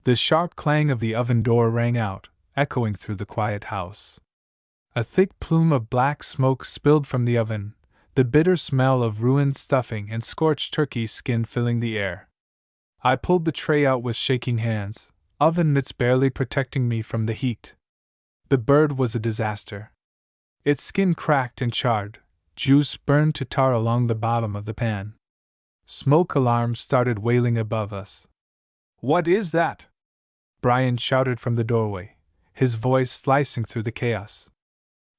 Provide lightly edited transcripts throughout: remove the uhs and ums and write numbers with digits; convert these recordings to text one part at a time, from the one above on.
The sharp clang of the oven door rang out, echoing through the quiet house. A thick plume of black smoke spilled from the oven, the bitter smell of ruined stuffing and scorched turkey skin filling the air. I pulled the tray out with shaking hands, oven mitts barely protecting me from the heat. The bird was a disaster. Its skin cracked and charred, juice burned to tar along the bottom of the pan. Smoke alarms started wailing above us. "What is that?" Brian shouted from the doorway, his voice slicing through the chaos.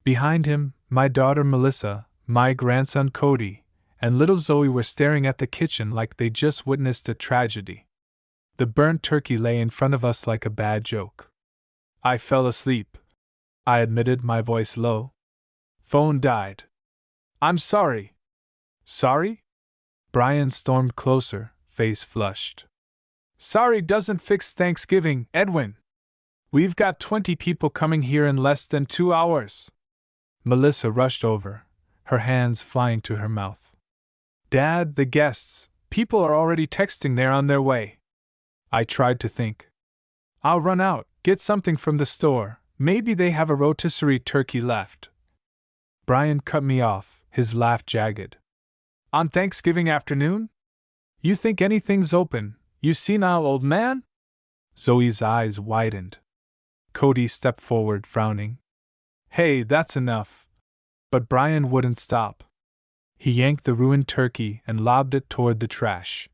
Behind him, my daughter Melissa, my grandson Cody, and little Zoe were staring at the kitchen like they'd just witnessed a tragedy. The burnt turkey lay in front of us like a bad joke. "I fell asleep," I admitted, my voice low. "Phone died." "I'm sorry." "Sorry?" Brian stormed closer, face flushed. "Sorry doesn't fix Thanksgiving, Edwin. We've got 20 people coming here in less than 2 hours. Melissa rushed over, her hands flying to her mouth. "Dad, the guests, people are already texting they're on their way." I tried to think. "I'll run out, get something from the store, maybe they have a rotisserie turkey left." Brian cut me off, his laugh jagged. "On Thanksgiving afternoon? You think anything's open, you senile old man?" Zoe's eyes widened. Cody stepped forward, frowning. "Hey, that's enough." But Brian wouldn't stop. He yanked the ruined turkey and lobbed it toward the trash.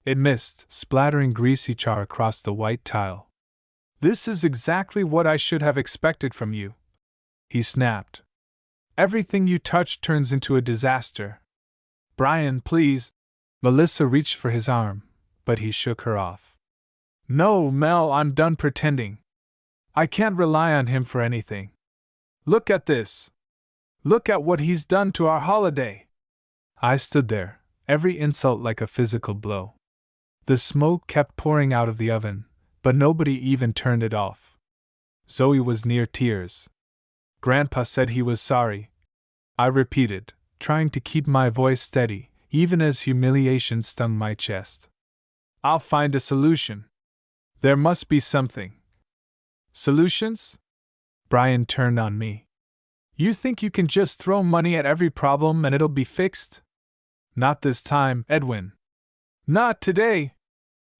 It missed, splattering greasy char across the white tile. "This is exactly what I should have expected from you," he snapped. "Everything you touch turns into a disaster." "Brian, please." Melissa reached for his arm, but he shook her off. "No, Mel, I'm done pretending. I can't rely on him for anything. Look at this. Look at what he's done to our holiday." I stood there, every insult like a physical blow. The smoke kept pouring out of the oven, but nobody even turned it off. Zoe was near tears. "Grandpa said he was sorry," I repeated, trying to keep my voice steady, even as humiliation stung my chest. "I'll find a solution. There must be something." "Solutions?" Brian turned on me. "You think you can just throw money at every problem and it'll be fixed? Not this time, Edwin. Not today."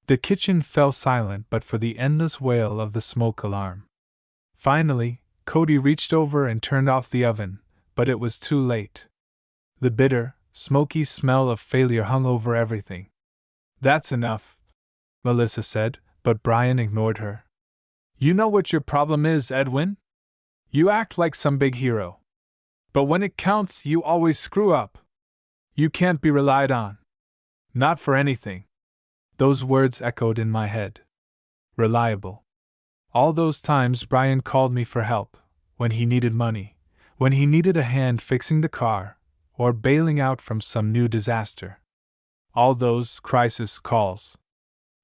The kitchen fell silent but for the endless wail of the smoke alarm. Finally, Cody reached over and turned off the oven, but it was too late. The bitter, smoky smell of failure hung over everything. "That's enough," Melissa said, but Brian ignored her. "You know what your problem is, Edwin? You act like some big hero. But when it counts, you always screw up. You can't be relied on. Not for anything." Those words echoed in my head. Reliable. All those times Brian called me for help, when he needed money, when he needed a hand fixing the car, or bailing out from some new disaster. All those crisis calls.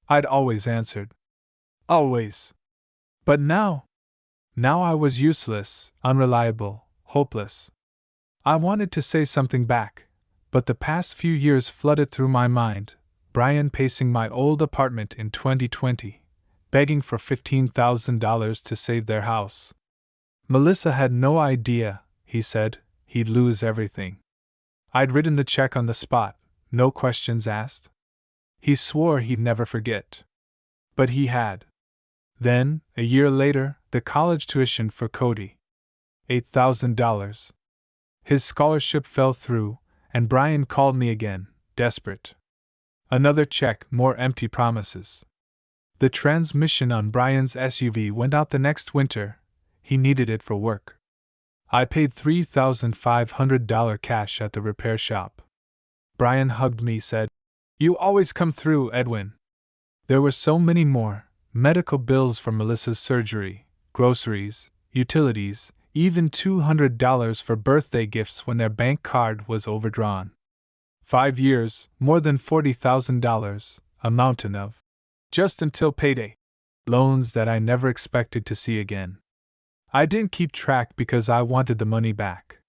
I'd always answered. Always. But now I was useless, unreliable, hopeless. I wanted to say something back, but the past few years flooded through my mind. Brian pacing my old apartment in 2020, begging for $15,000 to save their house. Melissa had no idea, he said, he'd lose everything. I'd written the check on the spot, no questions asked. He swore he'd never forget. But he had. Then, a year later, the college tuition for Cody. $8,000. His scholarship fell through, and Brian called me again, desperate. Another check, more empty promises. The transmission on Brian's SUV went out the next winter. He needed it for work. I paid $3,500 cash at the repair shop. Brian hugged me, said, "You always come through, Edwin." There were so many more, medical bills for Melissa's surgery, groceries, utilities, even $200 for birthday gifts when their bank card was overdrawn. 5 years, more than $40,000, a mountain of. Just until payday. Loans that I never expected to see again. I didn't keep track because I wanted the money back.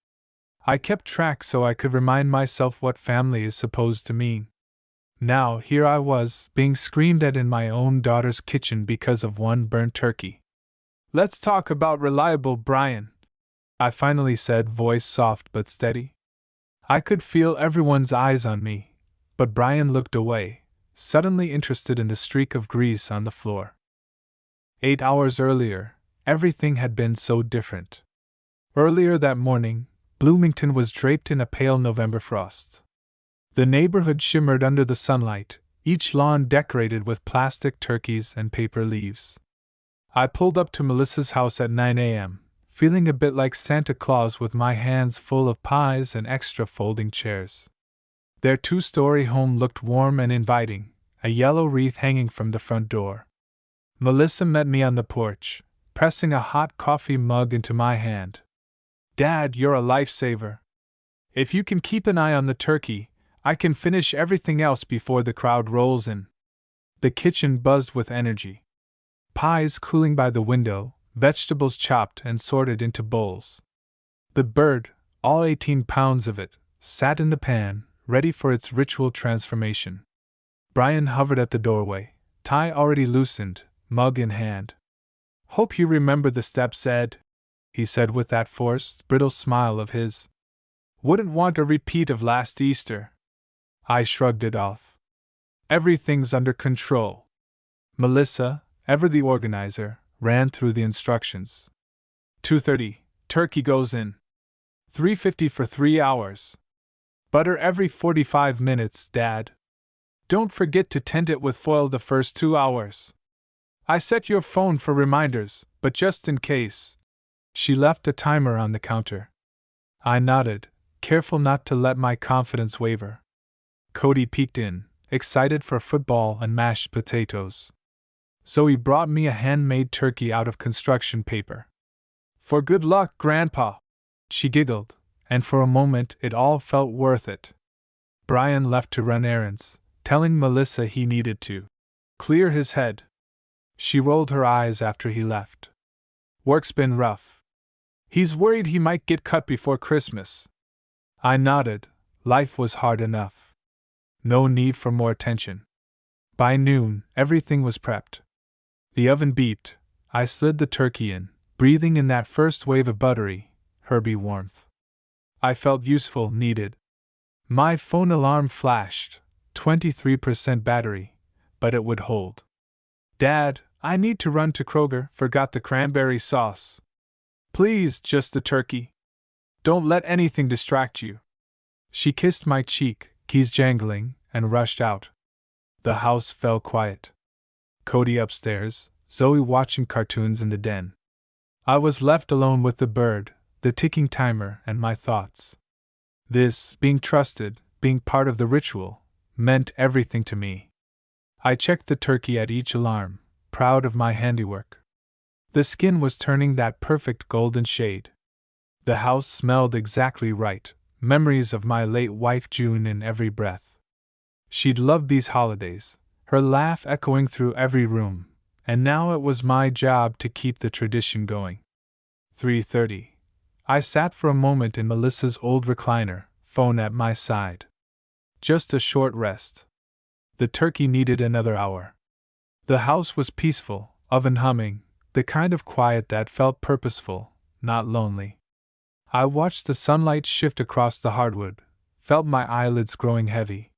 I kept track so I could remind myself what family is supposed to mean. Now, here I was, being screamed at in my own daughter's kitchen because of one burnt turkey. "Let's talk about reliable Brian," I finally said, voice soft but steady. I could feel everyone's eyes on me, but Brian looked away, suddenly interested in the streak of grease on the floor. 8 hours earlier, everything had been so different. Earlier that morning, Bloomington was draped in a pale November frost. The neighborhood shimmered under the sunlight, each lawn decorated with plastic turkeys and paper leaves. I pulled up to Melissa's house at 9 a.m., feeling a bit like Santa Claus with my hands full of pies and extra folding chairs. Their two-story home looked warm and inviting, a yellow wreath hanging from the front door. Melissa met me on the porch, pressing a hot coffee mug into my hand. "Dad, you're a lifesaver. If you can keep an eye on the turkey, I can finish everything else before the crowd rolls in." The kitchen buzzed with energy. Pies cooling by the window, vegetables chopped and sorted into bowls. The bird, all 18 pounds of it, sat in the pan, ready for its ritual transformation. Brian hovered at the doorway, tie already loosened, mug in hand. "Hope you remember the steps, Ed," he said with that forced, brittle smile of his. "Wouldn't want a repeat of last Easter." I shrugged it off. "Everything's under control." Melissa, ever the organizer, ran through the instructions. 2:30, turkey goes in. 3:50 for 3 hours. Butter every 45 minutes, Dad. Don't forget to tend it with foil the first 2 hours. I set your phone for reminders, but just in case. She left a timer on the counter. I nodded, careful not to let my confidence waver. Cody peeked in, excited for football and mashed potatoes. Zoe brought me a handmade turkey out of construction paper. "For good luck, Grandpa," she giggled, and for a moment it all felt worth it. Brian left to run errands, telling Melissa he needed to clear his head. She rolled her eyes after he left. "Work's been rough. He's worried he might get cut before Christmas." I nodded. Life was hard enough. No need for more attention. By noon, everything was prepped. The oven beeped. I slid the turkey in, breathing in that first wave of buttery, herby warmth. I felt useful, needed. My phone alarm flashed, 23% battery, but it would hold. "Dad, I need to run to Kroger, forgot the cranberry sauce." "Please, just the turkey. Don't let anything distract you." She kissed my cheek, keys jangling, and rushed out. The house fell quiet. Cody upstairs, Zoe watching cartoons in the den. I was left alone with the bird, the ticking timer, and my thoughts. This, being trusted, being part of the ritual, meant everything to me. I checked the turkey at each alarm, proud of my handiwork. The skin was turning that perfect golden shade. The house smelled exactly right, memories of my late wife June in every breath. She'd loved these holidays, her laugh echoing through every room, and now it was my job to keep the tradition going. 3:30. I sat for a moment in Melissa's old recliner, phone at my side. Just a short rest. The turkey needed another hour. The house was peaceful, oven humming, the kind of quiet that felt purposeful, not lonely. I watched the sunlight shift across the hardwood, felt my eyelids growing heavy.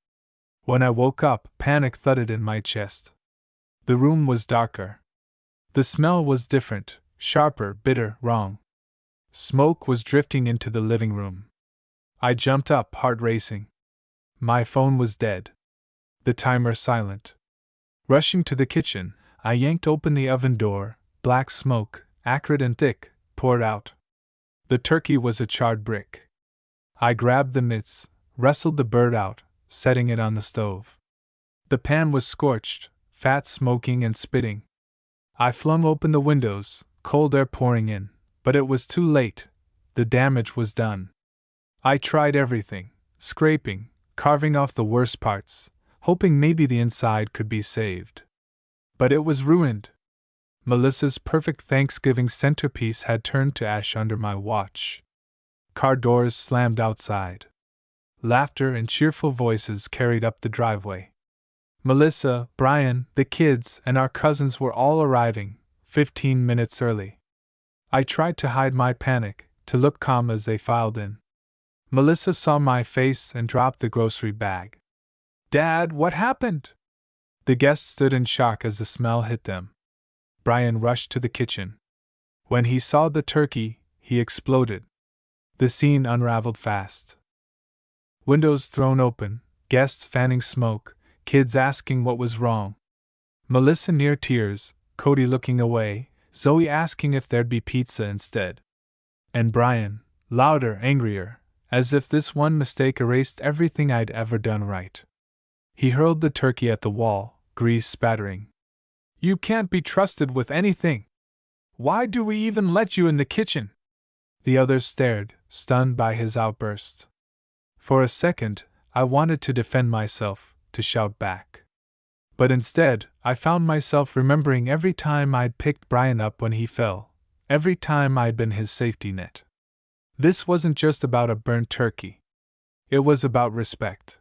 When I woke up, panic thudded in my chest. The room was darker. The smell was different, sharper, bitter, wrong. Smoke was drifting into the living room. I jumped up, heart racing. My phone was dead. The timer silent. Rushing to the kitchen, I yanked open the oven door. Black smoke, acrid and thick, poured out. The turkey was a charred brick. I grabbed the mitts, wrestled the bird out, setting it on the stove. The pan was scorched, fat smoking and spitting. I flung open the windows, cold air pouring in, but it was too late. The damage was done. I tried everything, scraping, carving off the worst parts, hoping maybe the inside could be saved. But it was ruined. Melissa's perfect Thanksgiving centerpiece had turned to ash under my watch. Car doors slammed outside. Laughter and cheerful voices carried up the driveway. Melissa, Brian, the kids, and our cousins were all arriving, 15 minutes early. I tried to hide my panic, to look calm as they filed in. Melissa saw my face and dropped the grocery bag. Dad, what happened? The guests stood in shock as the smell hit them. Brian rushed to the kitchen. When he saw the turkey, he exploded. The scene unraveled fast. Windows thrown open, guests fanning smoke, kids asking what was wrong. Melissa near tears, Cody looking away, Zoe asking if there'd be pizza instead. And Brian, louder, angrier, as if this one mistake erased everything I'd ever done right. He hurled the turkey at the wall, grease spattering. You can't be trusted with anything. Why do we even let you in the kitchen? The others stared, stunned by his outburst. For a second, I wanted to defend myself, to shout back. But instead, I found myself remembering every time I'd picked Brian up when he fell, every time I'd been his safety net. This wasn't just about a burnt turkey. It was about respect.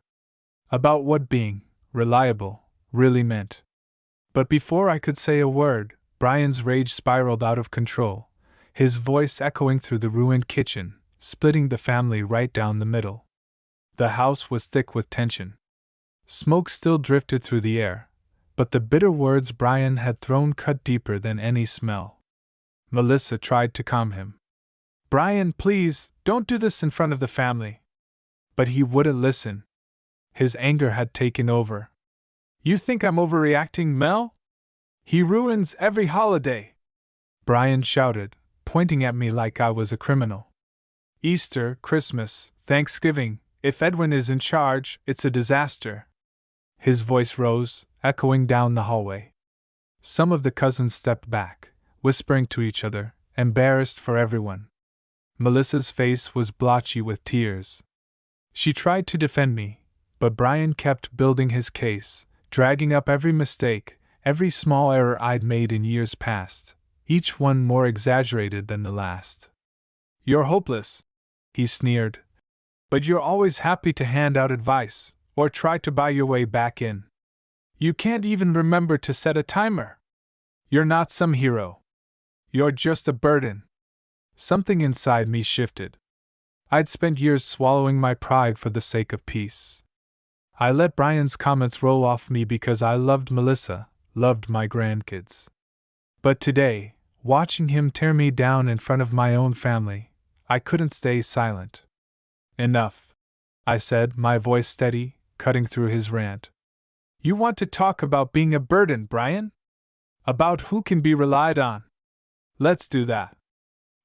About what being reliable really meant. But before I could say a word, Brian's rage spiraled out of control, his voice echoing through the ruined kitchen, splitting the family right down the middle. The house was thick with tension. Smoke still drifted through the air, but the bitter words Brian had thrown cut deeper than any smell. Melissa tried to calm him. Brian, please, don't do this in front of the family. But he wouldn't listen. His anger had taken over. You think I'm overreacting, Mel? He ruins every holiday, Brian shouted, pointing at me like I was a criminal. Easter, Christmas, Thanksgiving, if Edwin is in charge, it's a disaster. His voice rose, echoing down the hallway. Some of the cousins stepped back, whispering to each other, embarrassed for everyone. Melissa's face was blotchy with tears. She tried to defend me, but Brian kept building his case, dragging up every mistake, every small error I'd made in years past, each one more exaggerated than the last. You're hopeless, he sneered. But you're always happy to hand out advice, or try to buy your way back in. You can't even remember to set a timer. You're not some hero. You're just a burden. Something inside me shifted. I'd spent years swallowing my pride for the sake of peace. I let Brian's comments roll off me because I loved Melissa, loved my grandkids. But today, watching him tear me down in front of my own family, I couldn't stay silent. Enough, I said, my voice steady, cutting through his rant. You want to talk about being a burden, Brian? About who can be relied on? Let's do that.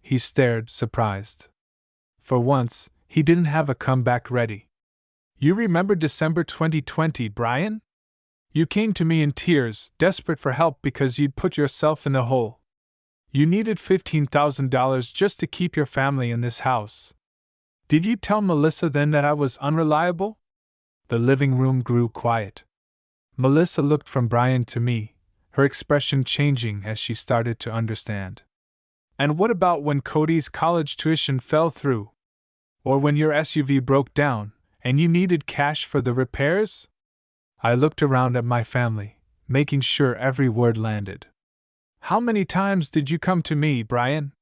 He stared, surprised. For once, he didn't have a comeback ready. You remember December 2020, Brian? You came to me in tears, desperate for help because you'd put yourself in a hole. You needed $15,000 just to keep your family in this house. Did you tell Melissa then that I was unreliable? The living room grew quiet. Melissa looked from Brian to me, her expression changing as she started to understand. And what about when Cody's college tuition fell through? Or when your SUV broke down, and you needed cash for the repairs? I looked around at my family, making sure every word landed. How many times did you come to me, Brian?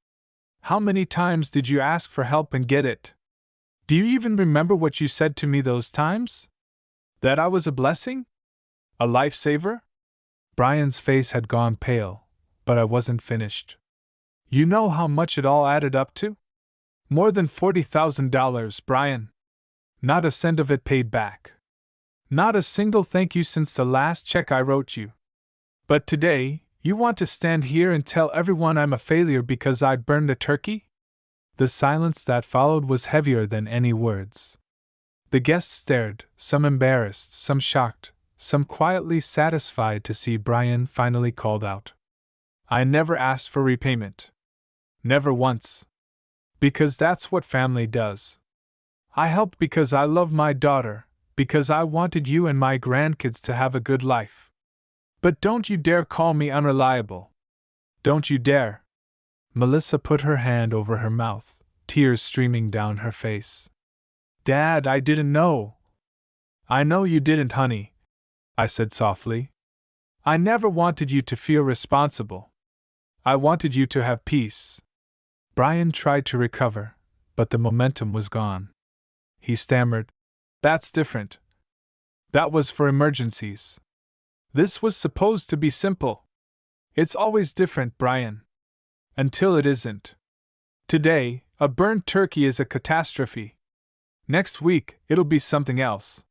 How many times did you ask for help and get it? Do you even remember what you said to me those times? That I was a blessing? A lifesaver? Brian's face had gone pale, but I wasn't finished. You know how much it all added up to? More than $40,000, Brian. Not a cent of it paid back. Not a single thank you since the last check I wrote you. But today, you want to stand here and tell everyone I'm a failure because I burned a turkey? The silence that followed was heavier than any words. The guests stared, some embarrassed, some shocked, some quietly satisfied to see Brian finally called out. I never asked for repayment. Never once. Because that's what family does. I helped because I love my daughter, because I wanted you and my grandkids to have a good life. But don't you dare call me unreliable. Don't you dare. Melissa put her hand over her mouth, tears streaming down her face. Dad, I didn't know. I know you didn't, honey. I said softly. I never wanted you to feel responsible. I wanted you to have peace. Brian tried to recover, but the momentum was gone. He stammered, That's different. That was for emergencies. This was supposed to be simple. It's always different, Brian. Until it isn't. Today, a burnt turkey is a catastrophe. Next week, it'll be something else.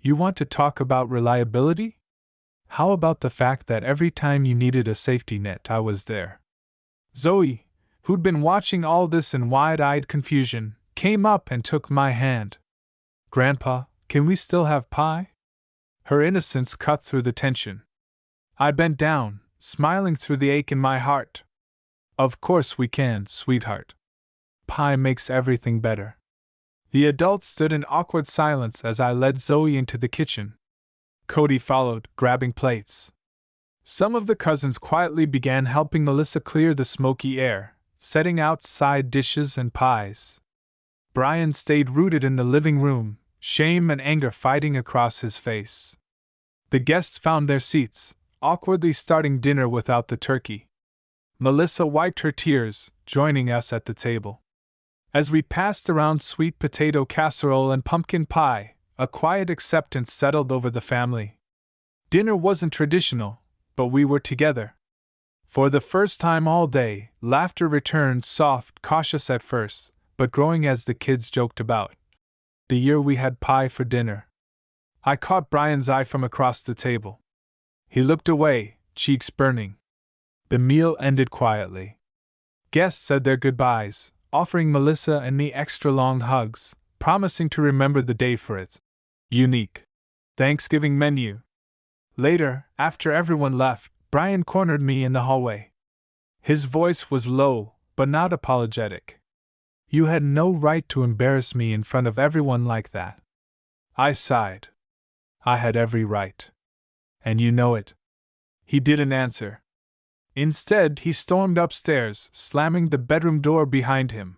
You want to talk about reliability? How about the fact that every time you needed a safety net, I was there? Zoe, who'd been watching all this in wide-eyed confusion, came up and took my hand. Grandpa, can we still have pie? Her innocence cut through the tension. I bent down, smiling through the ache in my heart. Of course we can, sweetheart. Pie makes everything better. The adults stood in awkward silence as I led Zoe into the kitchen. Cody followed, grabbing plates. Some of the cousins quietly began helping Melissa clear the smoky air, setting out side dishes and pies. Brian stayed rooted in the living room, shame and anger fighting across his face. The guests found their seats, awkwardly starting dinner without the turkey. Melissa wiped her tears, joining us at the table. As we passed around sweet potato casserole and pumpkin pie, a quiet acceptance settled over the family. Dinner wasn't traditional, but we were together. For the first time all day, laughter returned, soft, cautious at first, but growing as the kids joked about the year we had pie for dinner. I caught Brian's eye from across the table. He looked away, cheeks burning. The meal ended quietly. Guests said their goodbyes, offering Melissa and me extra long hugs, promising to remember the day for its unique Thanksgiving menu. Later, after everyone left, Brian cornered me in the hallway. His voice was low, but not apologetic. You had no right to embarrass me in front of everyone like that. I sighed. I had every right. And you know it. He didn't answer. Instead, he stormed upstairs, slamming the bedroom door behind him.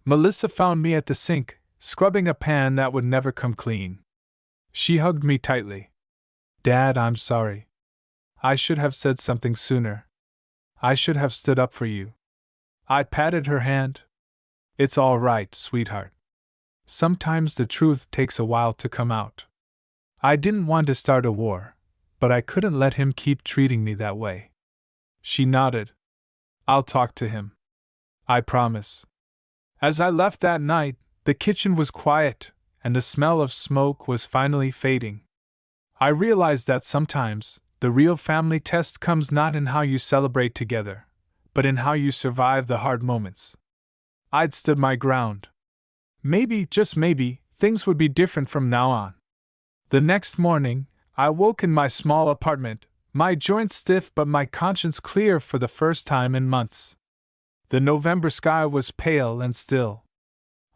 Melissa found me at the sink, scrubbing a pan that would never come clean. She hugged me tightly. Dad, I'm sorry. I should have said something sooner. I should have stood up for you. I patted her hand. It's all right, sweetheart. Sometimes the truth takes a while to come out. I didn't want to start a war, but I couldn't let him keep treating me that way. She nodded. I'll talk to him. I promise. As I left that night, the kitchen was quiet, and the smell of smoke was finally fading. I realized that sometimes, the real family test comes not in how you celebrate together, but in how you survive the hard moments. I'd stood my ground. Maybe, just maybe, things would be different from now on. The next morning, I woke in my small apartment, my joints stiff but my conscience clear for the first time in months. The November sky was pale and still.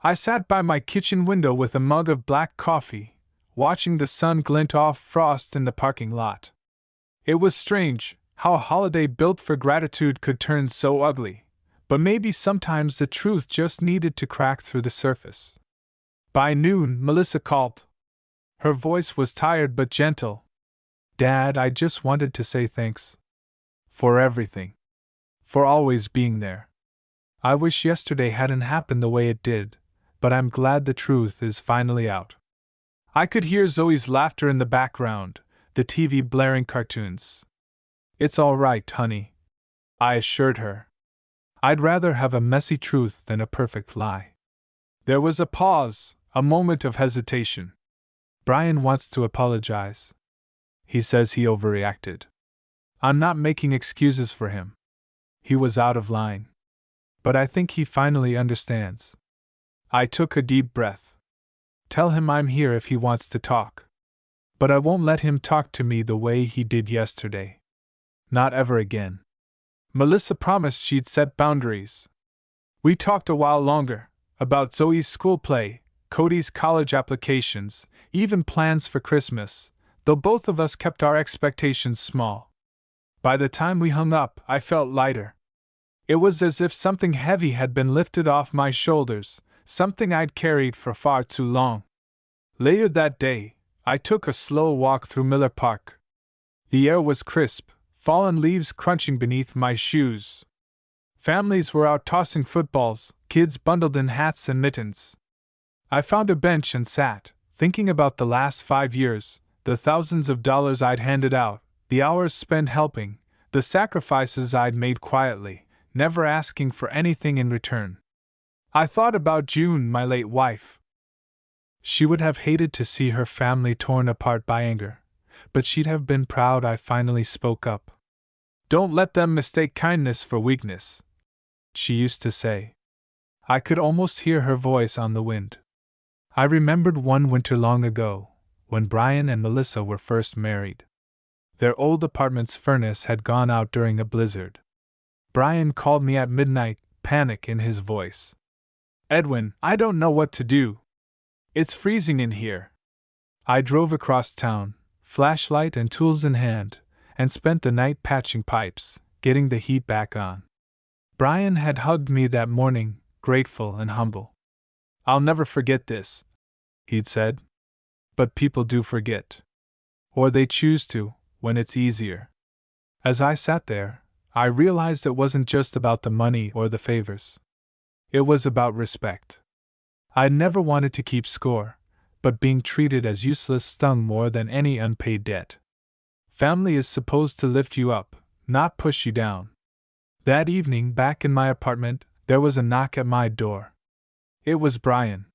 I sat by my kitchen window with a mug of black coffee, watching the sun glint off frost in the parking lot. It was strange how a holiday built for gratitude could turn so ugly, but maybe sometimes the truth just needed to crack through the surface. By noon, Melissa called. Her voice was tired but gentle. Dad, I just wanted to say thanks. For everything. For always being there. I wish yesterday hadn't happened the way it did, but I'm glad the truth is finally out. I could hear Zoe's laughter in the background, the TV blaring cartoons. It's all right, honey, I assured her. I'd rather have a messy truth than a perfect lie. There was a pause, a moment of hesitation. Brian wants to apologize. He says he overreacted. I'm not making excuses for him. He was out of line. But I think he finally understands. I took a deep breath. Tell him I'm here if he wants to talk. But I won't let him talk to me the way he did yesterday. Not ever again. Melissa promised she'd set boundaries. We talked a while longer, about Zoe's school play, Cody's college applications, even plans for Christmas, though both of us kept our expectations small. By the time we hung up, I felt lighter. It was as if something heavy had been lifted off my shoulders, something I'd carried for far too long. Later that day, I took a slow walk through Miller Park. The air was crisp, fallen leaves crunching beneath my shoes. Families were out tossing footballs, kids bundled in hats and mittens. I found a bench and sat, thinking about the last 5 years, the thousands of dollars I'd handed out, the hours spent helping, the sacrifices I'd made quietly, never asking for anything in return. I thought about June, my late wife. She would have hated to see her family torn apart by anger, but she'd have been proud I finally spoke up. "Don't let them mistake kindness for weakness," she used to say. I could almost hear her voice on the wind. I remembered one winter long ago, when Brian and Melissa were first married. Their old apartment's furnace had gone out during a blizzard. Brian called me at midnight, panic in his voice. "Edwin, I don't know what to do. It's freezing in here." I drove across town, flashlight and tools in hand, and spent the night patching pipes, getting the heat back on. Brian had hugged me that morning, grateful and humble. "I'll never forget this," he'd said. "But people do forget. Or they choose to, when it's easier." As I sat there, I realized it wasn't just about the money or the favors. It was about respect. I never wanted to keep score, but being treated as useless stung more than any unpaid debt. Family is supposed to lift you up, not push you down. That evening, back in my apartment, there was a knock at my door. It was Brian.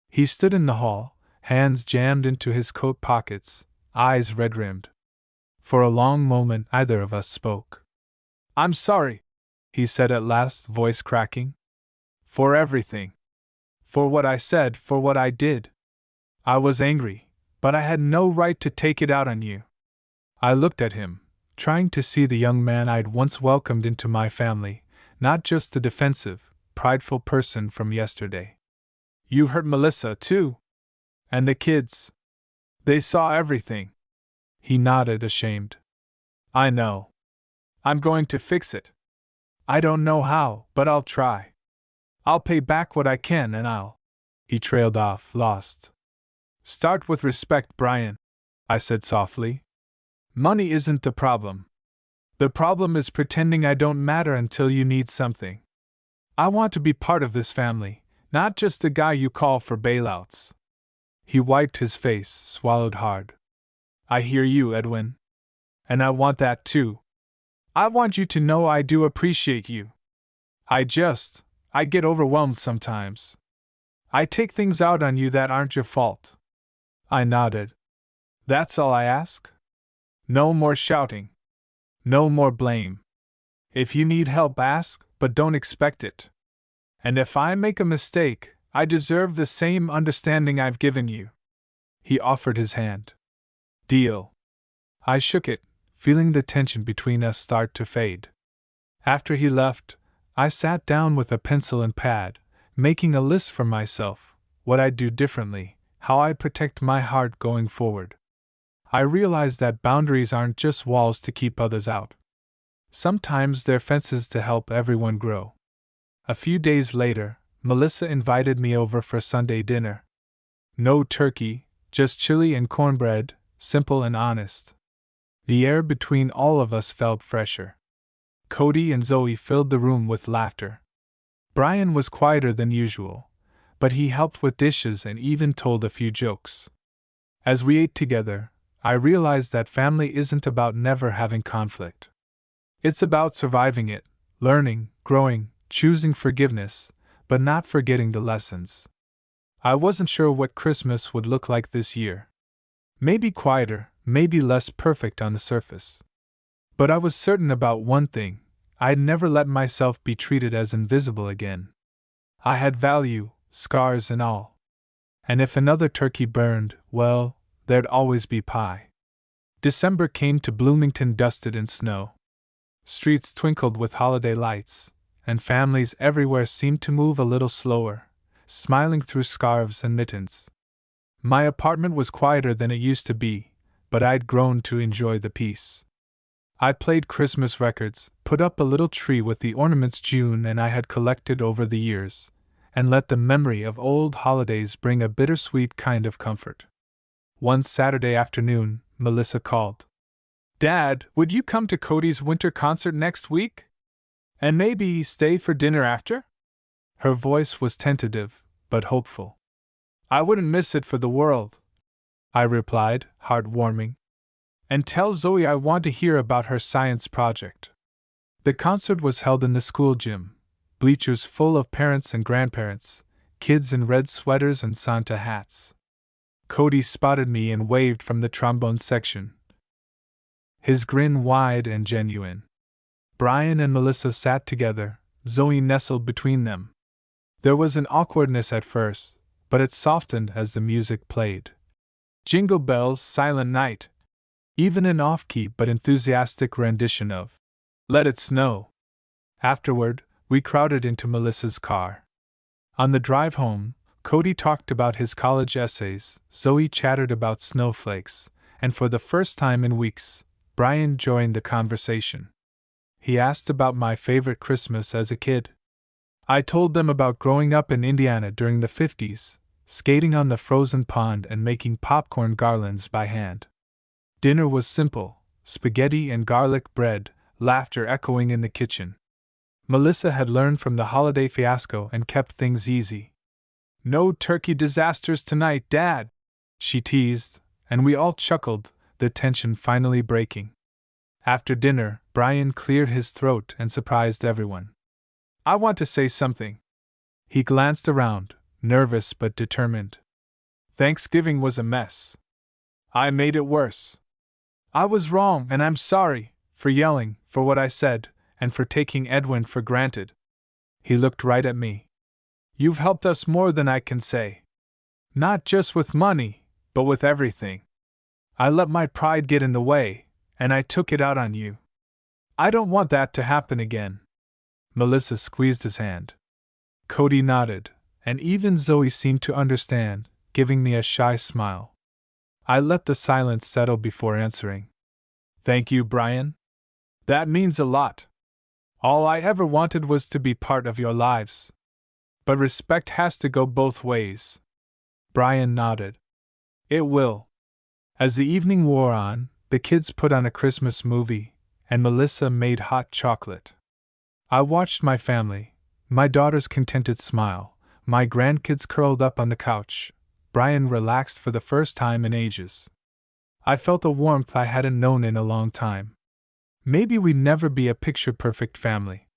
He stood in the hall, hands jammed into his coat pockets, eyes red-rimmed. For a long moment, neither of us spoke. "I'm sorry," he said at last, voice cracking. "For everything. For what I said, for what I did. I was angry, but I had no right to take it out on you." I looked at him, trying to see the young man I'd once welcomed into my family, not just the defensive, prideful person from yesterday. "You hurt Melissa, too. And the kids. They saw everything." He nodded, ashamed. "I know. I'm going to fix it. I don't know how, but I'll try. I'll pay back what I can and I'll—" He trailed off, lost. "Start with respect, Brian," I said softly. "Money isn't the problem. The problem is pretending I don't matter until you need something. I want to be part of this family, not just the guy you call for bailouts." He wiped his face, swallowed hard. "I hear you, Edwin. And I want that too. I want you to know I do appreciate you. I get overwhelmed sometimes. I take things out on you that aren't your fault." I nodded. "That's all I ask? No more shouting. No more blame. If you need help, ask, but don't expect it. And if I make a mistake, I deserve the same understanding I've given you." He offered his hand. "Deal." I shook it, feeling the tension between us start to fade. After he left, I sat down with a pencil and pad, making a list for myself, what I'd do differently, how I'd protect my heart going forward. I realized that boundaries aren't just walls to keep others out. Sometimes they're fences to help everyone grow. A few days later, Melissa invited me over for Sunday dinner. No turkey, just chili and cornbread, simple and honest. The air between all of us felt fresher. Cody and Zoe filled the room with laughter. Brian was quieter than usual, but he helped with dishes and even told a few jokes. As we ate together, I realized that family isn't about never having conflict. It's about surviving it, learning, growing, choosing forgiveness, but not forgetting the lessons. I wasn't sure what Christmas would look like this year. Maybe quieter, maybe less perfect on the surface. But I was certain about one thing: I'd never let myself be treated as invisible again. I had value, scars and all. And if another turkey burned, well, there'd always be pie. December came to Bloomington dusted in snow. Streets twinkled with holiday lights, and families everywhere seemed to move a little slower, smiling through scarves and mittens. My apartment was quieter than it used to be, but I'd grown to enjoy the peace. I played Christmas records, put up a little tree with the ornaments June and I had collected over the years, and let the memory of old holidays bring a bittersweet kind of comfort. One Saturday afternoon, Melissa called. "Dad, would you come to Cody's winter concert next week? And maybe stay for dinner after?" Her voice was tentative, but hopeful. "I wouldn't miss it for the world," I replied, heartwarming. "And tell Zoe I want to hear about her science project." The concert was held in the school gym, bleachers full of parents and grandparents, kids in red sweaters and Santa hats. Cody spotted me and waved from the trombone section, his grin wide and genuine. Brian and Melissa sat together, Zoe nestled between them. There was an awkwardness at first, but it softened as the music played. Jingle Bells, Silent Night. Even an off-key but enthusiastic rendition of Let It Snow. Afterward, we crowded into Melissa's car. On the drive home, Cody talked about his college essays, Zoe chattered about snowflakes, and for the first time in weeks, Brian joined the conversation. He asked about my favorite Christmas as a kid. I told them about growing up in Indiana during the 50s, skating on the frozen pond and making popcorn garlands by hand. Dinner was simple, spaghetti and garlic bread, laughter echoing in the kitchen. Melissa had learned from the holiday fiasco and kept things easy. "No turkey disasters tonight, Dad," she teased, and we all chuckled, the tension finally breaking. After dinner, Brian cleared his throat and surprised everyone. "I want to say something." He glanced around, nervous but determined. "Thanksgiving was a mess. I made it worse. I was wrong, and I'm sorry, for yelling, for what I said, and for taking Edwin for granted." He looked right at me. "You've helped us more than I can say. Not just with money, but with everything. I let my pride get in the way, and I took it out on you. I don't want that to happen again." Melissa squeezed his hand. Cody nodded, and even Zoe seemed to understand, giving me a shy smile. I let the silence settle before answering. "Thank you, Brian. That means a lot. All I ever wanted was to be part of your lives. But respect has to go both ways." Brian nodded. "It will." As the evening wore on, the kids put on a Christmas movie, and Melissa made hot chocolate. I watched my family, my daughter's contented smile, my grandkids curled up on the couch, Brian relaxed for the first time in ages. I felt a warmth I hadn't known in a long time. Maybe we'd never be a picture-perfect family.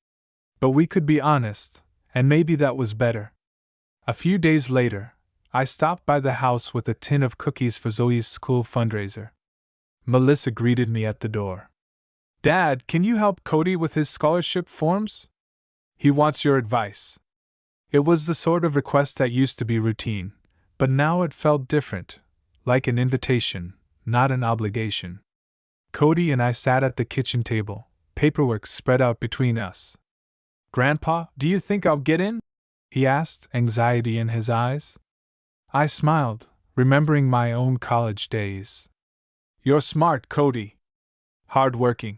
But we could be honest, and maybe that was better. A few days later, I stopped by the house with a tin of cookies for Zoe's school fundraiser. Melissa greeted me at the door. "Dad, can you help Cody with his scholarship forms? He wants your advice." It was the sort of request that used to be routine, but now it felt different, like an invitation, not an obligation. Cody and I sat at the kitchen table, paperwork spread out between us. "Grandpa, do you think I'll get in?" he asked, anxiety in his eyes. I smiled, remembering my own college days. "You're smart, Cody. Hard-working.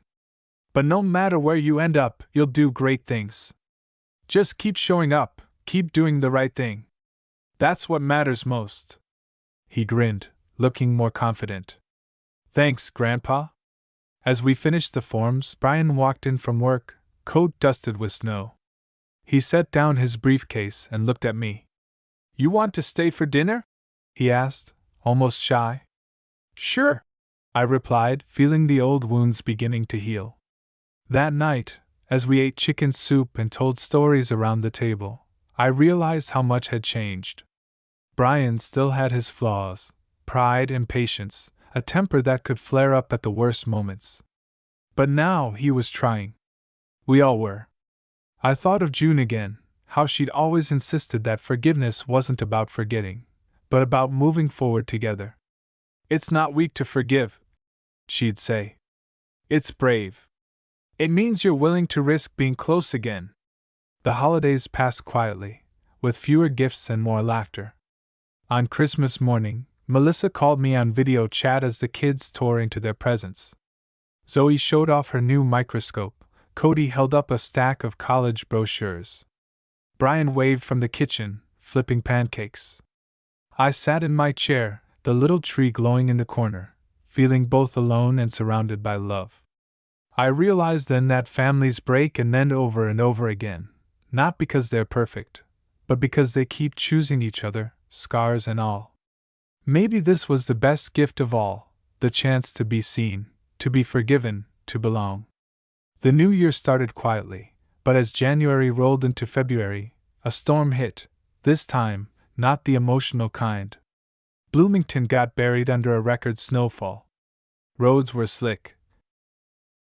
But no matter where you end up, you'll do great things. Just keep showing up, keep doing the right thing. That's what matters most." He grinned, looking more confident. "Thanks, Grandpa." As we finished the forms, Brian walked in from work, coat dusted with snow. He set down his briefcase and looked at me. "You want to stay for dinner?" he asked, almost shy. "Sure," I replied, feeling the old wounds beginning to heal. That night, as we ate chicken soup and told stories around the table, I realized how much had changed. Brian still had his flaws, pride, impatience, a temper that could flare up at the worst moments. But now he was trying. We all were. I thought of June again, how she'd always insisted that forgiveness wasn't about forgetting, but about moving forward together. "It's not weak to forgive," she'd say. "It's brave. It means you're willing to risk being close again." The holidays passed quietly, with fewer gifts and more laughter. On Christmas morning, Melissa called me on video chat as the kids tore into their presents. Zoe showed off her new microscope, Cody held up a stack of college brochures. Brian waved from the kitchen, flipping pancakes. I sat in my chair, the little tree glowing in the corner, feeling both alone and surrounded by love. I realized then that families break and mend over and over again, not because they're perfect, but because they keep choosing each other, scars and all. Maybe this was the best gift of all, the chance to be seen, to be forgiven, to belong. The new year started quietly, but as January rolled into February, a storm hit, this time, not the emotional kind. Bloomington got buried under a record snowfall. Roads were slick.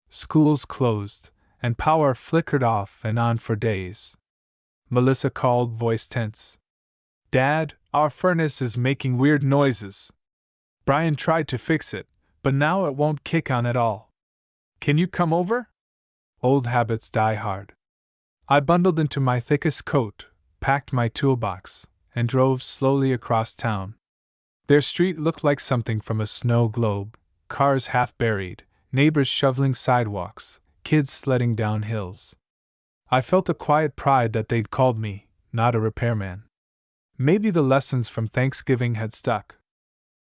Schools closed, and power flickered off and on for days. Melissa called, voice tense. "Dad, our furnace is making weird noises. Brian tried to fix it, but now it won't kick on at all. Can you come over?" Old habits die hard. I bundled into my thickest coat, packed my toolbox, and drove slowly across town. Their street looked like something from a snow globe, cars half buried, neighbors shoveling sidewalks, kids sledding down hills. I felt a quiet pride that they'd called me, not a repairman. Maybe the lessons from Thanksgiving had stuck.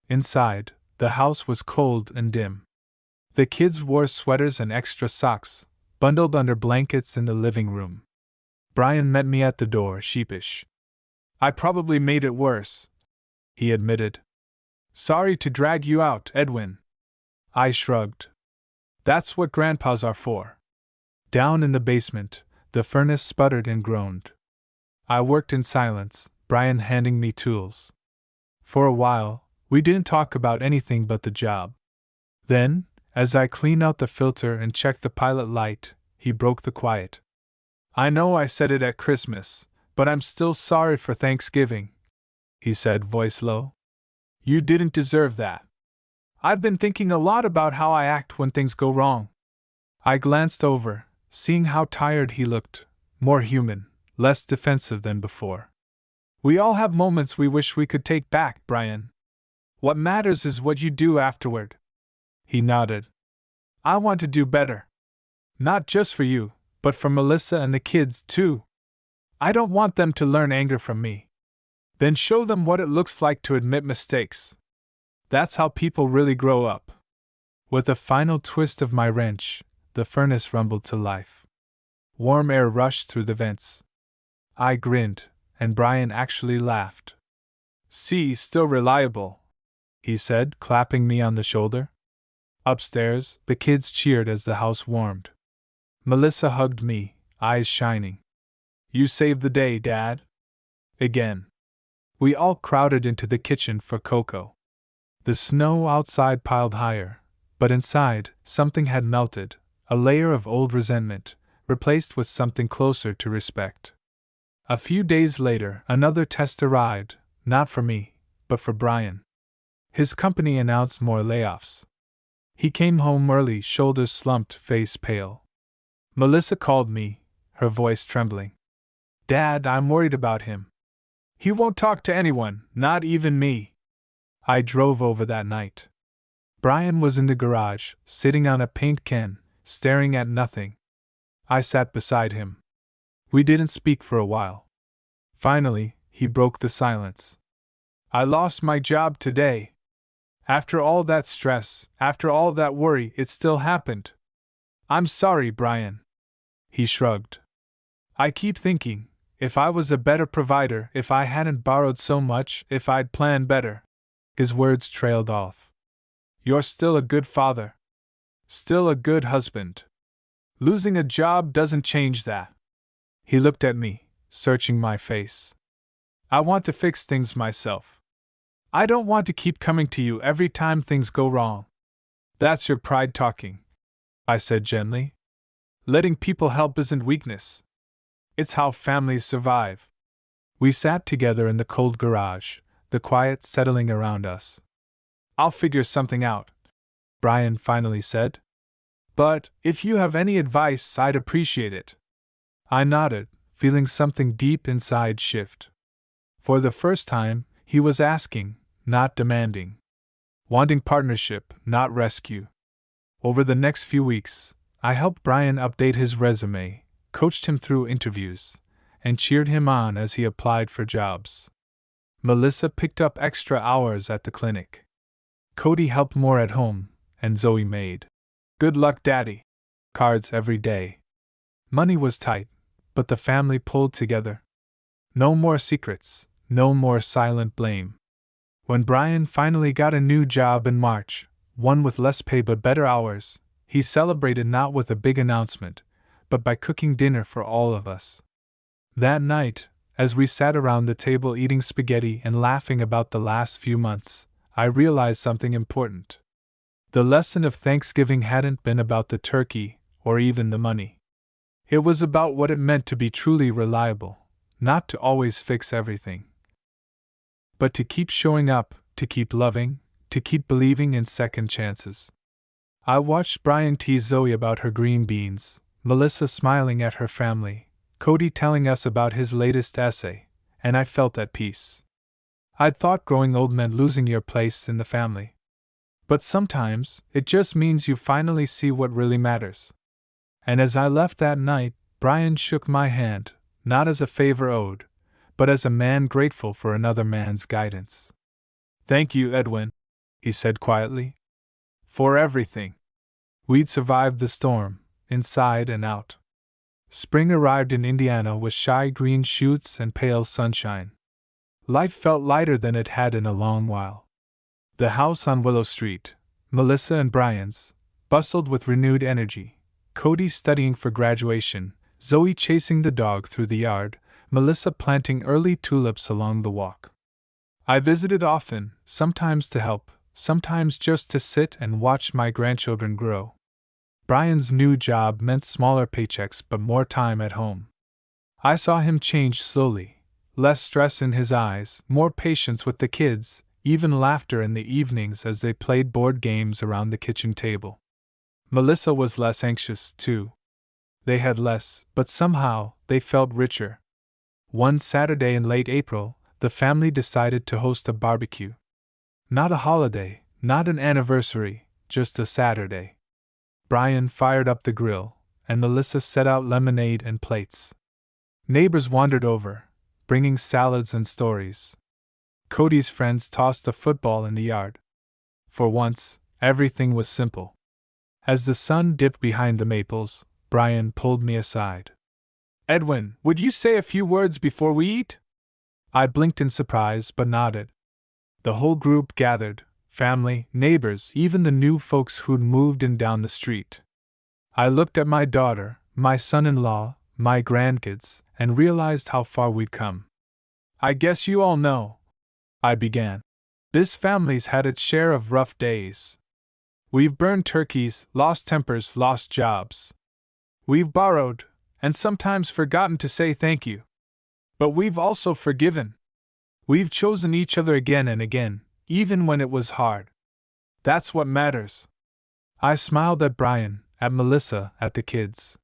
Inside, the house was cold and dim. The kids wore sweaters and extra socks, bundled under blankets in the living room. Brian met me at the door, sheepish. "I probably made it worse," he admitted. "Sorry to drag you out, Edwin." I shrugged. "That's what grandpas are for." Down in the basement, the furnace sputtered and groaned. I worked in silence, Brian handing me tools. For a while, we didn't talk about anything but the job. Then, as I cleaned out the filter and checked the pilot light, he broke the quiet. "I know I said it at Christmas, but I'm still sorry for Thanksgiving," he said, voice low. "You didn't deserve that. I've been thinking a lot about how I act when things go wrong." I glanced over, seeing how tired he looked, more human, less defensive than before. "We all have moments we wish we could take back, Brian. What matters is what you do afterward." He nodded. "I want to do better. Not just for you, but for Melissa and the kids, too. I don't want them to learn anger from me. Then show them what it looks like to admit mistakes. That's how people really grow up." With a final twist of my wrench, the furnace rumbled to life. Warm air rushed through the vents. I grinned, and Brian actually laughed. "See, still reliable," he said, clapping me on the shoulder. Upstairs, the kids cheered as the house warmed. Melissa hugged me, eyes shining. "You saved the day, Dad." Again. We all crowded into the kitchen for cocoa. The snow outside piled higher, but inside, something had melted, a layer of old resentment, replaced with something closer to respect. A few days later, another test arrived, not for me, but for Brian. His company announced more layoffs. He came home early, shoulders slumped, face pale. Melissa called me, her voice trembling. "Dad, I'm worried about him. He won't talk to anyone, not even me." I drove over that night. Brian was in the garage, sitting on a paint can, staring at nothing. I sat beside him. We didn't speak for a while. Finally, he broke the silence. "I lost my job today. After all that stress, after all that worry, it still happened. I'm sorry, Brian." He shrugged. "I keep thinking, if I was a better provider, if I hadn't borrowed so much, if I'd planned better." His words trailed off. "You're still a good father. Still a good husband. Losing a job doesn't change that." He looked at me, searching my face. "I want to fix things myself. I don't want to keep coming to you every time things go wrong." "That's your pride talking," I said gently. "Letting people help isn't weakness. It's how families survive." We sat together in the cold garage, the quiet settling around us. "I'll figure something out," Brian finally said. "But if you have any advice, I'd appreciate it." I nodded, feeling something deep inside shift. For the first time, he was asking, not demanding. Wanting partnership, not rescue. Over the next few weeks, I helped Brian update his resume, coached him through interviews, and cheered him on as he applied for jobs. Melissa picked up extra hours at the clinic. Cody helped more at home, and Zoe made "Good luck, Daddy" cards every day. Money was tight, but the family pulled together. No more secrets, no more silent blame. When Brian finally got a new job in March, one with less pay but better hours, he celebrated not with a big announcement, but by cooking dinner for all of us. That night, as we sat around the table eating spaghetti and laughing about the last few months, I realized something important. The lesson of Thanksgiving hadn't been about the turkey, or even the money. It was about what it meant to be truly reliable, not to always fix everything, but to keep showing up, to keep loving, to keep believing in second chances. I watched Brian tease Zoe about her green beans, Melissa smiling at her family, Cody telling us about his latest essay, and I felt at peace. I'd thought growing old meant losing your place in the family. But sometimes, it just means you finally see what really matters. And as I left that night, Brian shook my hand, not as a favor owed, but as a man grateful for another man's guidance. "Thank you, Edwin," he said quietly. "For everything." We'd survived the storm, inside and out. Spring arrived in Indiana with shy green shoots and pale sunshine. Life felt lighter than it had in a long while. The house on Willow Street, Melissa and Brian's, bustled with renewed energy. Cody studying for graduation, Zoe chasing the dog through the yard, Melissa planting early tulips along the walk. I visited often, sometimes to help, sometimes just to sit and watch my grandchildren grow. Brian's new job meant smaller paychecks but more time at home. I saw him change slowly. Less stress in his eyes, more patience with the kids, even laughter in the evenings as they played board games around the kitchen table. Melissa was less anxious, too. They had less, but somehow, they felt richer. One Saturday in late April, the family decided to host a barbecue. Not a holiday, not an anniversary, just a Saturday. Brian fired up the grill, and Melissa set out lemonade and plates. Neighbors wandered over, bringing salads and stories. Cody's friends tossed a football in the yard. For once, everything was simple. As the sun dipped behind the maples, Brian pulled me aside. "Edwin, would you say a few words before we eat?" I blinked in surprise but nodded. The whole group gathered, family, neighbors, even the new folks who'd moved in down the street. I looked at my daughter, my son-in-law, my grandkids, and realized how far we'd come. "I guess you all know," I began. "This family's had its share of rough days. We've burned turkeys, lost tempers, lost jobs. We've borrowed, and sometimes forgotten to say thank you. But we've also forgiven. We've chosen each other again and again, even when it was hard. That's what matters." I smiled at Brian, at Melissa, at the kids.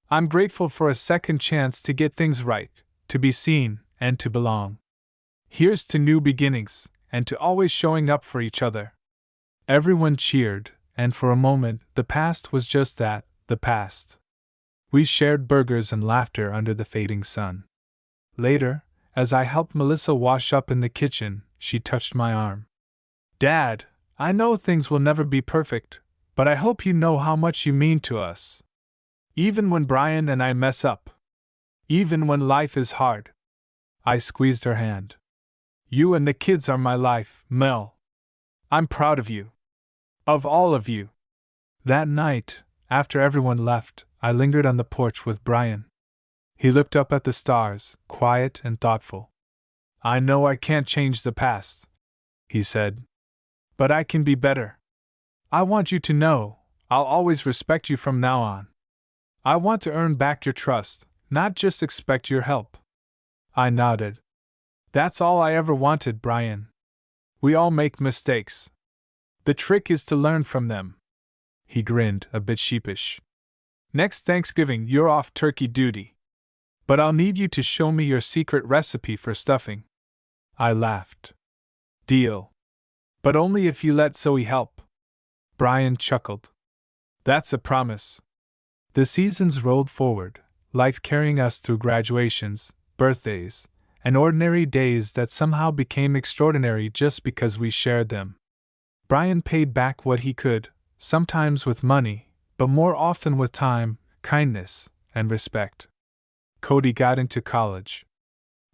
I'm grateful for a second chance to get things right, to be seen, and to belong. Here's to new beginnings, and to always showing up for each other. Everyone cheered, and for a moment, the past was just that, the past. We shared burgers and laughter under the fading sun. Later, as I helped Melissa wash up in the kitchen, she touched my arm. "Dad, I know things will never be perfect, but I hope you know how much you mean to us. Even when Brian and I mess up. Even when life is hard." I squeezed her hand. "You and the kids are my life, Mel. I'm proud of you. Of all of you." That night, after everyone left, I lingered on the porch with Brian. He looked up at the stars, quiet and thoughtful. "I know I can't change the past," he said. "But I can be better. I want you to know, I'll always respect you from now on. I want to earn back your trust, not just expect your help." I nodded. "That's all I ever wanted, Brian. We all make mistakes. The trick is to learn from them." He grinned, a bit sheepish. "Next Thanksgiving you're off turkey duty. But I'll need you to show me your secret recipe for stuffing." I laughed. "Deal. But only if you let Zoe help." Brian chuckled. "That's a promise." The seasons rolled forward, life carrying us through graduations, birthdays, and ordinary days that somehow became extraordinary just because we shared them. Brian paid back what he could, sometimes with money, but more often with time, kindness, and respect. Cody got into college.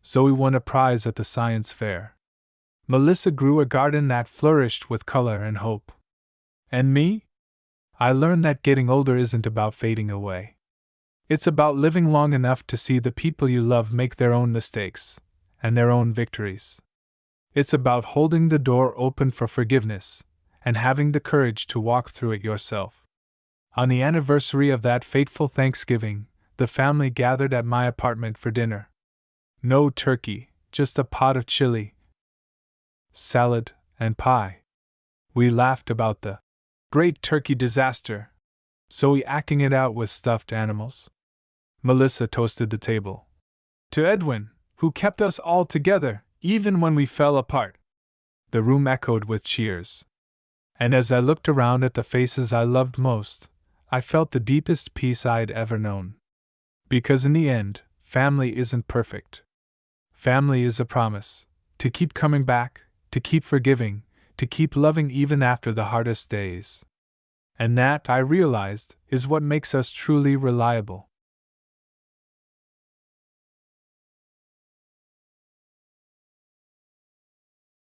Zoe won a prize at the science fair. Melissa grew a garden that flourished with color and hope. And me? I learned that getting older isn't about fading away. It's about living long enough to see the people you love make their own mistakes and their own victories. It's about holding the door open for forgiveness and having the courage to walk through it yourself. On the anniversary of that fateful Thanksgiving, the family gathered at my apartment for dinner. No turkey, just a pot of chili, salad, and pie. We laughed about the great turkey disaster, Zoe acting it out with stuffed animals. Melissa toasted the table. To Edwin, who kept us all together, even when we fell apart. The room echoed with cheers. And as I looked around at the faces I loved most, I felt the deepest peace I'd ever known. Because in the end, family isn't perfect. Family is a promise to keep coming back, to keep forgiving, to keep loving even after the hardest days. And that, I realized, is what makes us truly reliable.